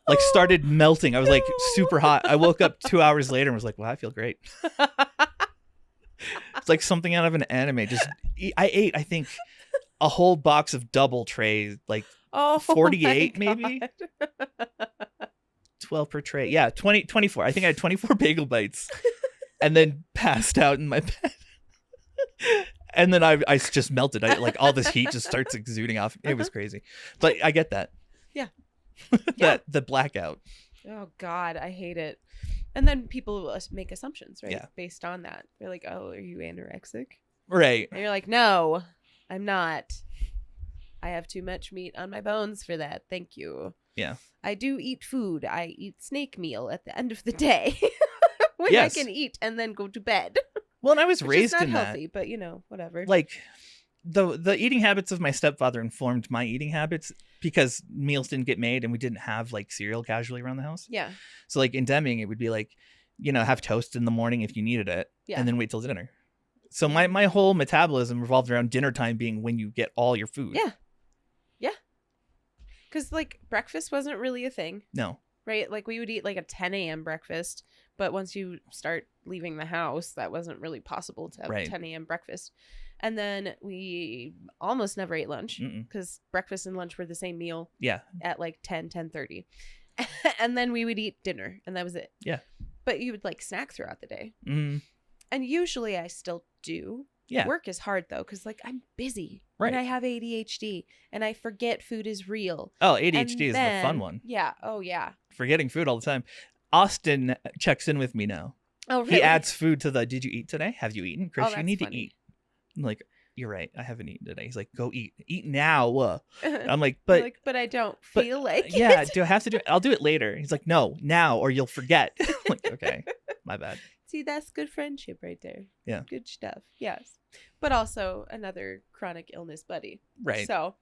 like started melting. I was like super hot. I woke up 2 hours later and was like, wow, I feel great. It's like something out of an anime. I ate, I think, a whole box of double trays, like 48 maybe. 12 per tray. Yeah, 24. I think I had 24 bagel bites and then passed out in my bed. And then I just melted. Like all this heat just starts exuding off. It was crazy, but I get that. Yeah. The blackout. Oh God, I hate it. And then people make assumptions, right? Yeah. Based on that, they're like, "Oh, are you anorexic?" Right. And you're like, "No, I'm not. I have too much meat on my bones for that. Thank you." Yeah. I do eat food. I eat snake meal at the end of the day when I can eat and then go to bed. Well, and I was raised in that. Healthy, but you know, whatever. Like the eating habits of my stepfather informed my eating habits because meals didn't get made and we didn't have like cereal casually around the house. Yeah. So like in Deming, it would be like, you know, have toast in the morning if you needed it, and then wait till dinner. So my whole metabolism revolved around dinner time being when you get all your food. Yeah. Yeah. Because like breakfast wasn't really a thing. No. Right? Like we would eat like a 10 a.m. breakfast. But once you start leaving the house, that wasn't really possible to have 10 a.m. breakfast. And then we almost never ate lunch because breakfast and lunch were the same meal. Yeah. At like 10:30. And then we would eat dinner and that was it. Yeah. But you would like snack throughout the day. Mm-hmm. And usually I still do. Yeah. Work is hard though because like I'm busy. Right. And I have ADHD and I forget food is real. Oh, ADHD is the fun one. Yeah. Oh, yeah. Forgetting food all the time. Austin checks in with me now. Oh, really? He adds food to the, did you eat today? Have you eaten? Chris, you need funny. to eat. I'm like, you're right. I haven't eaten today. He's like, go eat. Eat now. I'm like, but I don't feel like it. Yeah, do I have to do it? I'll do it later. He's like, no, now or you'll forget. I'm like, okay, my bad. See, that's good friendship right there. Yeah. Good stuff. Yes. But also another chronic illness buddy. Right. So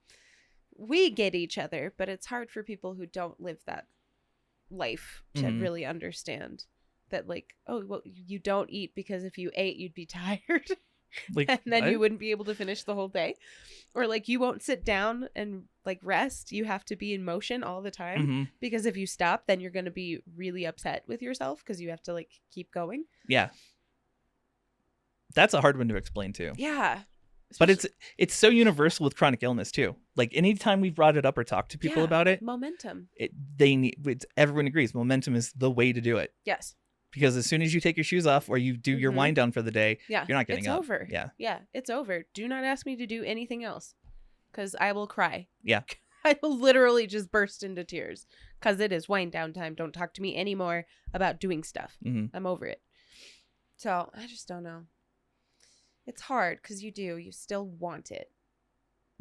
we get each other, but it's hard for people who don't live that life to really understand that, like, oh, well, you don't eat because if you ate, you'd be tired. Like, and then you wouldn't be able to finish the whole day. Or like you won't sit down and like rest. You have to be in motion all the time because if you stop, then you're going to be really upset with yourself because you have to like keep going. Yeah. That's a hard one to explain too. Yeah. But it's so universal with chronic illness too. Like anytime we've brought it up or talked to people about it, momentum. Everyone agrees momentum is the way to do it. Yes. Because as soon as you take your shoes off or you do your wind down for the day, you're not getting up. It's over. Yeah. Yeah, it's over. Do not ask me to do anything else because I will cry. Yeah. I will literally just burst into tears because it is wind down time. Don't talk to me anymore about doing stuff. I'm over it. So I just don't know. It's hard because you still want it.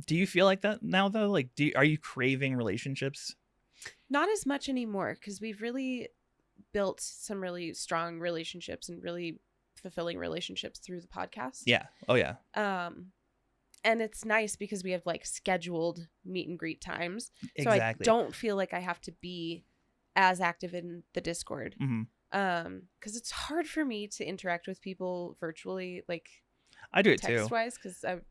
Do you feel like that now though? Like, are you craving relationships? Not as much anymore because we've really built some really strong relationships and really fulfilling relationships through the podcast. Yeah. Oh yeah. And it's nice because we have like scheduled meet and greet times. Exactly. So I don't feel like I have to be as active in the Discord. Because it's hard for me to interact with people virtually, like I do it text wise, because I'm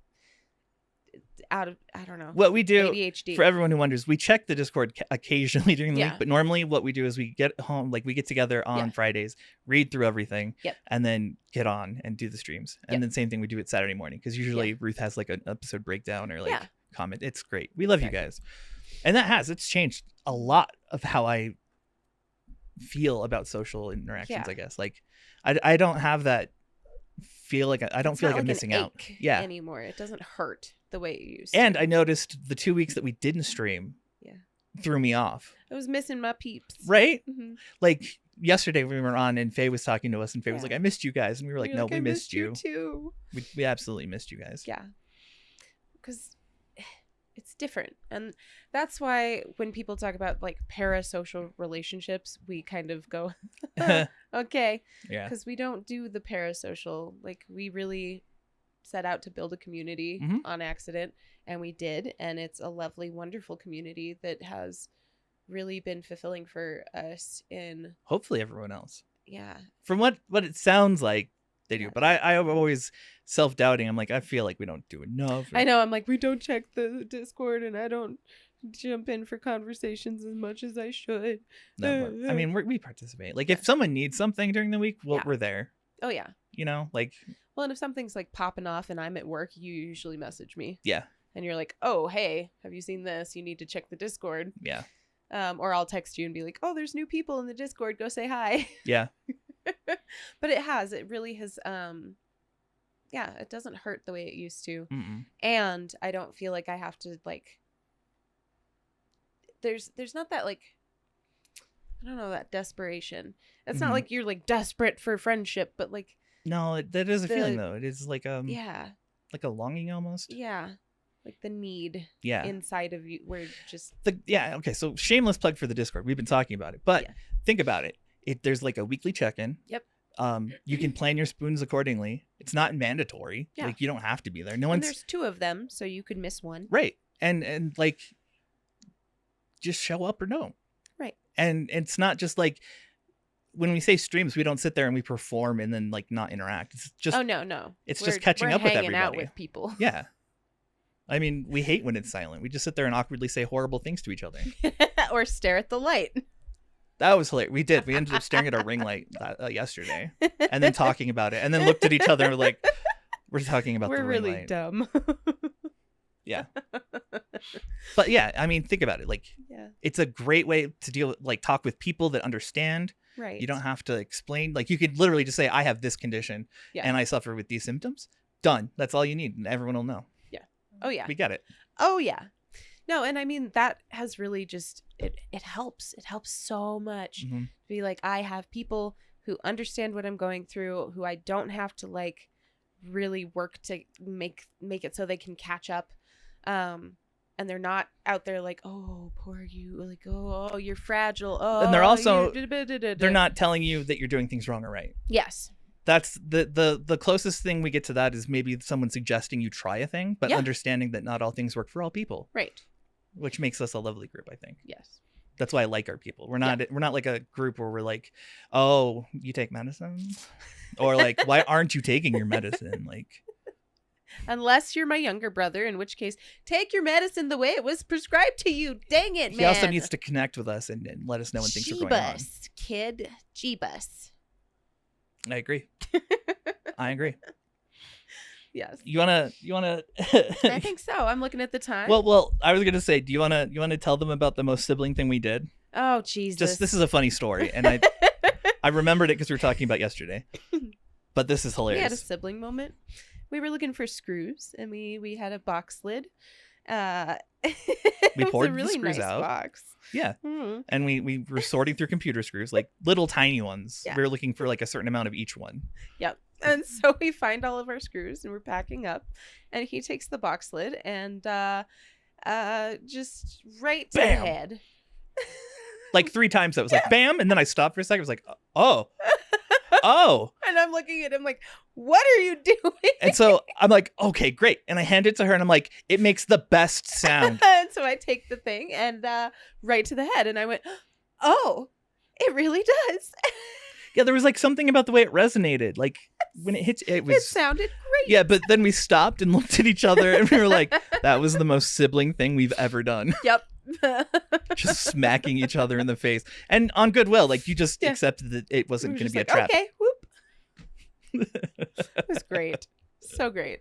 I don't know. What we do, ADHD. For everyone who wonders, we check the Discord occasionally during the week, but normally what we do is we get home, like we get together on Fridays, read through everything, and then get on and do the streams. And then same thing we do it Saturday morning, because usually Ruth has like an episode breakdown or like comment. It's great. We love you guys. And it's changed a lot of how I feel about social interactions, I guess. Like I don't have that feel like I don't feel like I'm missing out anymore. It doesn't hurt the way it used to. And I noticed the 2 weeks that we didn't stream threw me off. I was missing my peeps. Right? Like yesterday we were on and Faye was talking to us and Faye was like, I missed you guys. And we were like, no, we missed you too. We absolutely missed you guys. Yeah. Because it's different. And that's why when people talk about like parasocial relationships, we kind of go, okay. Yeah. Because we don't do the parasocial. Like we really set out to build a community on accident, and we did. And it's a lovely, wonderful community that has really been fulfilling for us in hopefully everyone else. Yeah. From what it sounds like they do. But I'm always self-doubting. I'm like, I feel like we don't do enough. I know. I'm like, we don't check the Discord and I don't jump in for conversations as much as I should. No, but, I mean, we participate. Like if someone needs something during the week, we're there. Oh, yeah. You know, like. Well, and if something's like popping off and I'm at work, you usually message me. Yeah. And you're like, oh, hey, have you seen this? You need to check the Discord. Yeah. Or I'll text you and be like, oh, there's new people in the Discord. Go say hi. Yeah. But it really has, it doesn't hurt the way it used to. And I don't feel like I have to like, there's not that like, I don't know, that desperation. It's not like you're like desperate for friendship, but like. No, that is a feeling though. It is like, like a longing almost. Yeah. Like the need inside of you where just. Okay. So shameless plug for the Discord. We've been talking about it, but think about it. There's like a weekly check-in. Yep. You can plan your spoons accordingly. It's not mandatory. Yeah. Like you don't have to be there. There's 2 of them, so you could miss one. Right. And like just show up or don't. Right. And it's not just like when we say streams, we don't sit there and we perform and then like not interact. It's just no. It's just catching up with everybody. We're hanging out with people. Yeah. I mean, we hate when it's silent. We just sit there and awkwardly say horrible things to each other. Or stare at the light. That was hilarious. We did. We ended up staring at our ring light yesterday and then talking about it and then looked at each other and were like, we're talking about the ring light. We're really dumb. Yeah. But yeah, I mean, think about it. Like, it's a great way to talk with people that understand. Right. You don't have to explain. Like, you could literally just say, I have this condition and I suffer with these symptoms. Done. That's all you need. And everyone will know. Yeah. Oh yeah. We get it. Oh yeah. No, and I mean that has really just it helps. It helps so much to be like, I have people who understand what I'm going through, who I don't have to like really work to make it so they can catch up. And they're not out there like, oh, poor you, like, oh, you're fragile. Oh, and they're also they're not telling you that you're doing things wrong or right. Yes. That's the closest thing we get to that is maybe someone suggesting you try a thing, but understanding that not all things work for all people. Right. Which makes us a lovely group, I think. Yes. That's why I like our people. We're not like a group where we're like, oh, you take medicine? Or like, why aren't you taking your medicine? Like, unless you're my younger brother, in which case, take your medicine the way it was prescribed to you. Dang it, man. He also needs to connect with us and let us know when things are going on. G-bus, kid. G-bus. I agree. I agree. Yes. You wanna I think so. I'm looking at the time. Well, I was gonna say, do you wanna tell them about the most sibling thing we did? Oh Jesus. This is a funny story, and I remembered it because we were talking about yesterday. But this is hilarious. We had a sibling moment. We were looking for screws, and we had a box lid. We poured a really the screws nice out. Box. Yeah. Mm-hmm. And we were sorting through computer screws, like little tiny ones. Yeah. We were looking for like a certain amount of each one. Yep. And so we find all of our screws and we're packing up, and he takes the box lid and just right to the head. Like 3 times. That was like bam, and then I stopped for a second. I was like, oh. And I'm looking at him like, what are you doing? And so I'm like, okay, great. And I hand it to her and I'm like, it makes the best sound. And so I take the thing and right to the head, and I went, oh, it really does. Yeah, there was like something about the way it resonated. Like when it hits, it sounded great. Yeah, but then we stopped and looked at each other and we were like, that was the most sibling thing we've ever done. Yep. Just smacking each other in the face. And on goodwill, like you just accepted that it wasn't going to be a trap. Okay, whoop. It was great. So great.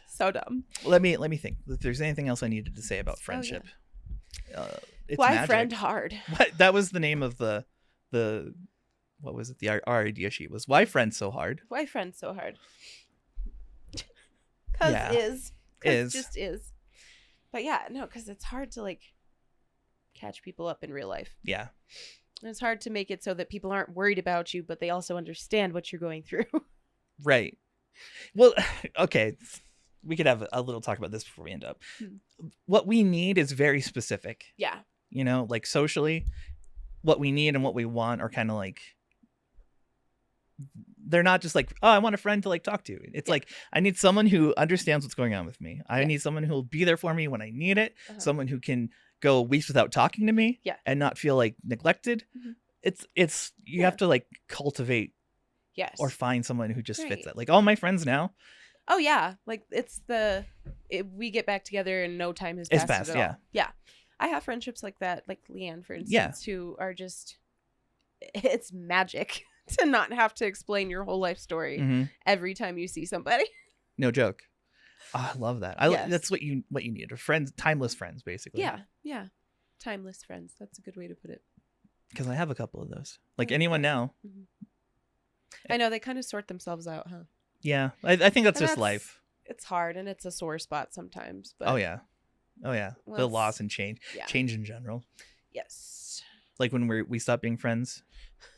So dumb. Let me think. If there's anything else I needed to say about friendship. It's why magic. friend hard? That was the name of the what was it? Our idea sheet was why friends so hard? Why friends so hard? Cause just is. But yeah, no, because it's hard to like catch people up in real life. Yeah. And it's hard to make it so that people aren't worried about you, but they also understand what you're going through. Right. Well, okay. We could have a little talk about this before we end up. What we need is very specific. Yeah. You know, like socially, what we need and what we want are kind of like, they're not just like, oh, I want a friend to like talk to. It's like, I need someone who understands what's going on with me. I need someone who will be there for me when I need it. Someone who can go weeks without talking to me and not feel like neglected. It's you have to like cultivate or find someone who just fits that. Like all my friends now. Oh yeah. Like we get back together and no time has passed. It's fast. At all. Yeah. I have friendships like that. Like Leanne, for instance, who are just, it's magic to not have to explain your whole life story every time you see somebody. No joke. Oh, I love that. That's what you need. Friends, timeless friends, basically. Yeah. Timeless friends. That's a good way to put it. Because I have a couple of those. Like anyone now. I know they kind of sort themselves out, huh? Yeah. I think that's just life. It's hard and it's a sore spot sometimes. But Oh yeah. Well, the loss and change. Yeah. Change in general. Yes. Like when we stop being friends,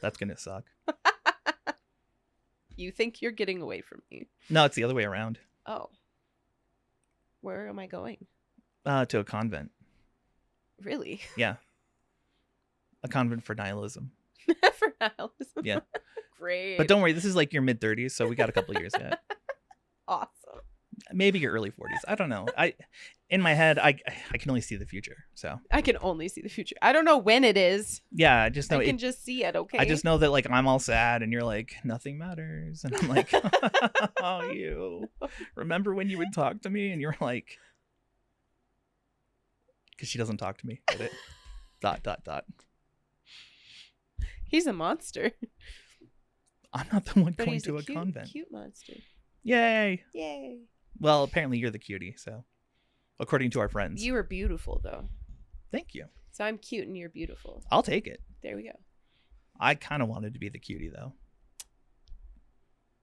that's gonna suck. You think you're getting away from me? No, it's the other way around. Oh. Where am I going? To a convent. Really? Yeah. A convent for nihilism. For nihilism? Yeah. Great. But don't worry, this is like your mid-30s, so we got a couple of years yet. Awesome. Maybe your early 40s. I don't know. In my head, I can only see the future. So I can only see the future. I don't know when it is. Yeah, I just know I can just see it. Okay. I just know that like I'm all sad, and you're like nothing matters, and I'm like, oh, you remember when you would talk to me, and you're like, because she doesn't talk to me. Get it? ... He's a monster. I'm not the one but going to a convent. Cute monster. Yay. Yay. Well, apparently you're the cutie, so according to our friends. You are beautiful, though. Thank you. So I'm cute and you're beautiful. I'll take it. There we go. I kind of wanted to be the cutie, though.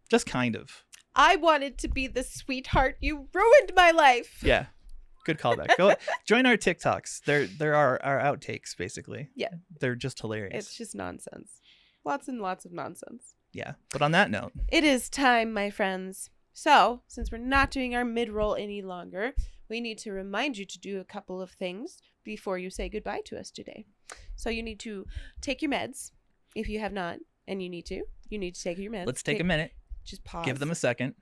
Just kind of. I wanted to be the sweetheart. You ruined my life. Yeah. Good callback. Go join our TikToks. There are our outtakes, basically. Yeah. They're just hilarious. It's just nonsense. Lots and lots of nonsense. Yeah. But on that note. It is time, my friends. So, since we're not doing our mid-roll any longer, we need to remind you to do a couple of things before you say goodbye to us today. So you need to take your meds if you have not, and you need to take your meds. Let's take a minute. Just pause. Give them a second.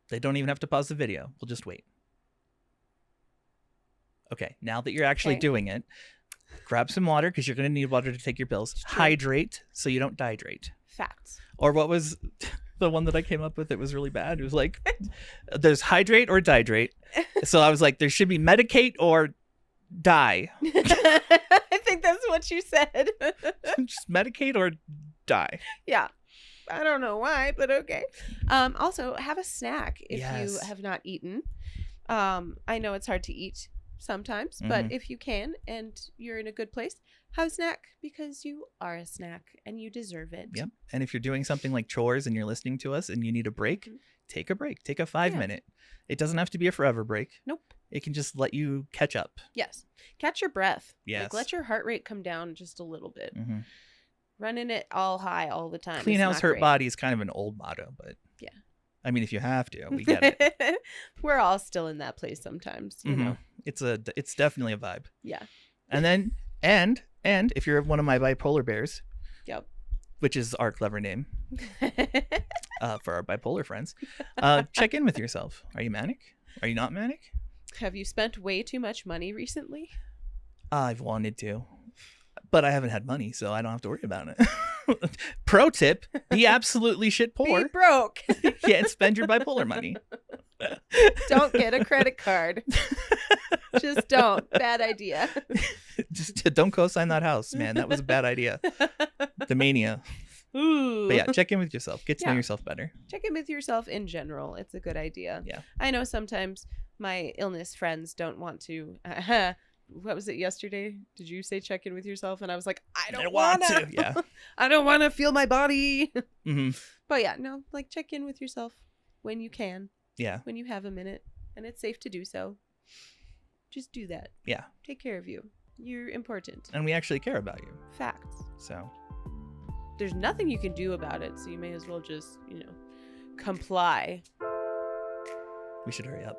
They don't even have to pause the video. We'll just wait. Okay, now that you're actually doing it, grab some water because you're going to need water to take your pills. Hydrate so you don't dehydrate. Facts. Or what was the one that I came up with that was really bad? It was like, there's hydrate or dihydrate. So I was like, there should be medicate or die. I think that's what you said. Just medicate or die. Yeah. I don't know why, but okay. Also, have a snack if you have not eaten. I know it's hard to eat sometimes, but if you can and you're in a good place, have a snack because you are a snack and you deserve it. Yep. And if you're doing something like chores and you're listening to us and you need a break, take a break. Take a 5-minute. It doesn't have to be a forever break. Nope. It can just let you catch up. Yes. Catch your breath. Yes. Like, let your heart rate come down just a little bit. Running it all high all the time. Clean house, hurt body is kind of an old motto, but yeah. I mean, if you have to, we get it. We're all still in that place sometimes, you know. It's definitely a vibe. Yeah. And then and if you're one of my bipolar bears, which is our clever name for our bipolar friends, check in with yourself. Are you manic? Are you not manic? Have you spent way too much money recently? I've wanted to, but I haven't had money, so I don't have to worry about it. Pro tip: be absolutely shit poor. Be broke. You can't spend your bipolar money. Don't get a credit card. Just don't. Bad idea. Just don't co-sign that house, man. That was a bad idea. The mania. Ooh. But yeah, check in with yourself. Get to know yourself better. Check in with yourself in general. It's a good idea. Yeah. I know sometimes my illness friends don't want to. What was it yesterday? Did you say check in with yourself? And I was like, I don't want to. Yeah. I don't want to feel my body. But yeah, no, like check in with yourself when you can. Yeah. When you have a minute and it's safe to do so. Just do that. Yeah. Take care of you. You're important. And we actually care about you. Facts. So. There's nothing you can do about it, so you may as well just, comply. We should hurry up.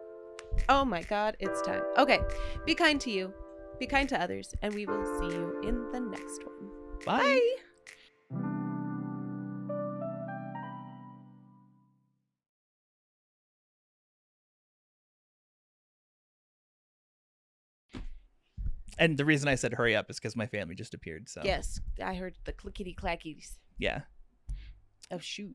Oh my God, it's time. Okay, be kind to you, be kind to others, and we will see you in the next one. Bye. And the reason I said hurry up is because my family just appeared. So yes, I heard the clickety clackies. Yeah. Of shoes.